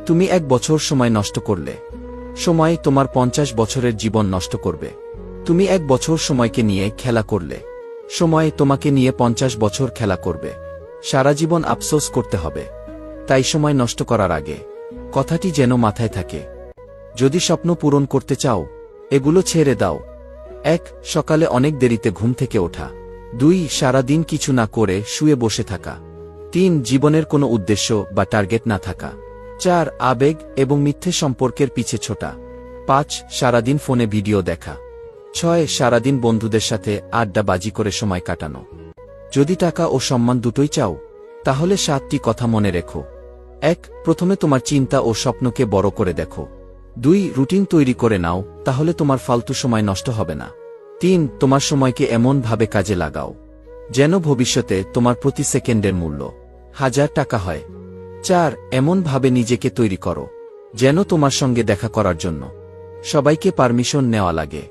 তুমি 1 বছর সময় নষ্ট করলে, সময় তোমার 50 বছরের জীবন নষ্ট করবে। তুমি 1 বছর সময়কে নিয়ে খেলা করলে, সময় তোমাকে নিয়ে 50 বছর খেলা করবে। সারা জীবন আফসোস করতে হবে। তাই সময় নষ্ট করার আগে কথাটি যেন মাথায় থাকে। যদি স্বপ্ন পূরণ করতে চাও, এগুলো ছেড়ে দাও। 1. সকালে অনেক দেরিতে ঘুম থেকে ওঠা। 2. সারা দিন কিছু না করে শুয়ে বসে থাকা। 3. জীবনের কোনো উদ্দেশ্য বা টার্গেট না থাকা। 4. আবেগ এবং মিথ্যে সম্পর্কের পিছে ছোটা। 5. সারাদিন ফোনে ভিডিও দেখা। 6. সারাদিন বন্ধুদের সাথে আড্ডাবাজি করে সময় কাটানো। যদি টাকা ও সম্মান দুটোই চাও, তাহলে 7টি কথা মনে রেখো। 1. প্রথমে তোমার চিন্তা ও স্বপ্নকে বড় করে দেখো। 2. রুটিন তৈরি করে নাও, তাহলে তোমার ফালতু সময় নষ্ট হবে না। 3. তোমার সময়কে এমনভাবে কাজে লাগাও যেন ভবিষ্যতে তোমার প্রতি সেকেন্ডের মূল্য 1000 টাকা হয়। 4. এমনভাবে নিজেকে তৈরি করো যেন তোমার সঙ্গে দেখা করার জন্য সবাইকে পারমিশন নেওয়া লাগে।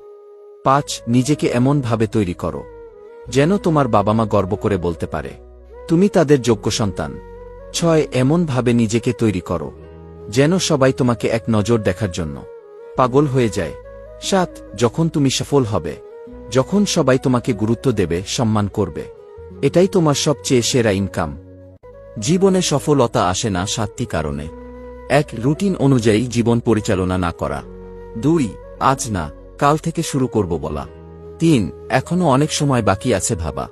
5. নিজেকে এমনভাবে তৈরি করো যেন তোমার বাবা মা গর্ব করে বলতে পারে তুমি তাদের যোগ্য সন্তান। 6. এমনভাবে নিজেকে তৈরি করো যেন সবাই তোমাকে এক নজর দেখার জন্য পাগল হয়ে যায়। 7. যখন তুমি সফল হবে, যখন সবাই তোমাকে গুরুত্ব দেবে, সম্মান করবে, এটাই তোমার সবচেয়ে সেরা ইনকাম। জীবনে সফলতা আসে না 7টি কারণে। 1. রুটিন অনুযায়ী জীবন পরিচালনা না করা। 2. আজ না, কাল থেকে শুরু করব বলা। 3. এখনো অনেক সময় বাকি আছে ভাবা।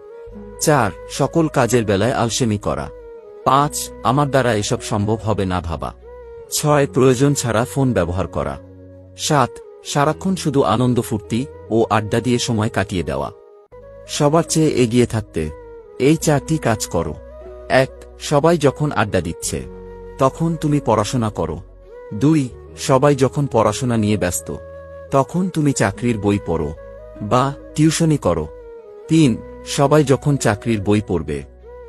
4. সকল কাজের বেলায় আলসেমি করা। 5. আমার দ্বারা এসব সম্ভব হবে না ভাবা। 6. প্রয়োজন ছাড়া ফোন ব্যবহার করা। 7. সারাক্ষণ শুধু আনন্দ ফুর্তি ও আড্ডা দিয়ে সময় কাটিয়ে দেওয়া। সবার চেয়ে এগিয়ে থাকতে এই 4টি কাজ করো। 1. সবাই যখন আড্ডা দিচ্ছে, তখন তুমি পড়াশোনা করো। 2. সবাই যখন পড়াশোনা নিয়ে ব্যস্ত, তখন তুমি চাকরির বই পড়ো বা টিউশনি করো। 3. সবাই যখন চাকরির বই পড়বে,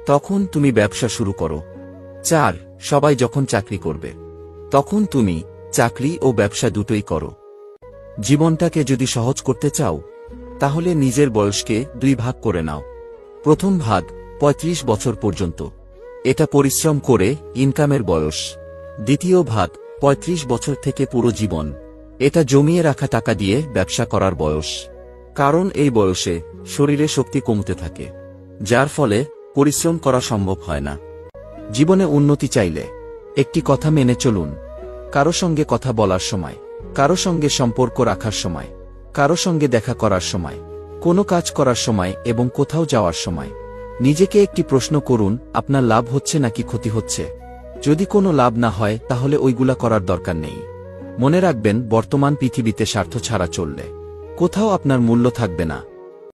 তখন তুমি ব্যবসা শুরু করো। 4. সবাই যখন চাকরি করবে, তখন তুমি চাকরি ও ব্যবসা দুটোই করো। জীবনটাকে যদি সহজ করতে চাও, তাহলে নিজের বয়সকে 2 ভাগ করে নাও। প্রথম ভাগ 35 বছর পর্যন্ত, এটা পরিশ্রম করে ইনকামের বয়স। দ্বিতীয় ভাগ 35 বছর থেকে পুরো জীবন, এটা জমিয়ে রাখা টাকা দিয়ে ব্যবসা করার বয়স। কারণ এই বয়সে শরীরে শক্তি কমতে থাকে, যার ফলে পরিশ্রম করা সম্ভব হয় না। জীবনে উন্নতি চাইলে একটি কথা মেনে চলুন: কারো সঙ্গে কথা বলার সময়, কারো সঙ্গে সম্পর্ক রাখার সময়, কারো সঙ্গে দেখা করার সময়, কোনো কাজ করার সময় এবং কোথাও যাওয়ার সময় নিজেকে একটি প্রশ্ন করুন, আপনার লাভ হচ্ছে নাকি ক্ষতি হচ্ছে? যদি কোনো লাভ না হয়, তাহলে ওইগুলা করার দরকার নেই। মনে রাখবেন, বর্তমান পৃথিবীতে স্বার্থ ছাড়া চললে কোথাও আপনার মূল্য থাকবে না।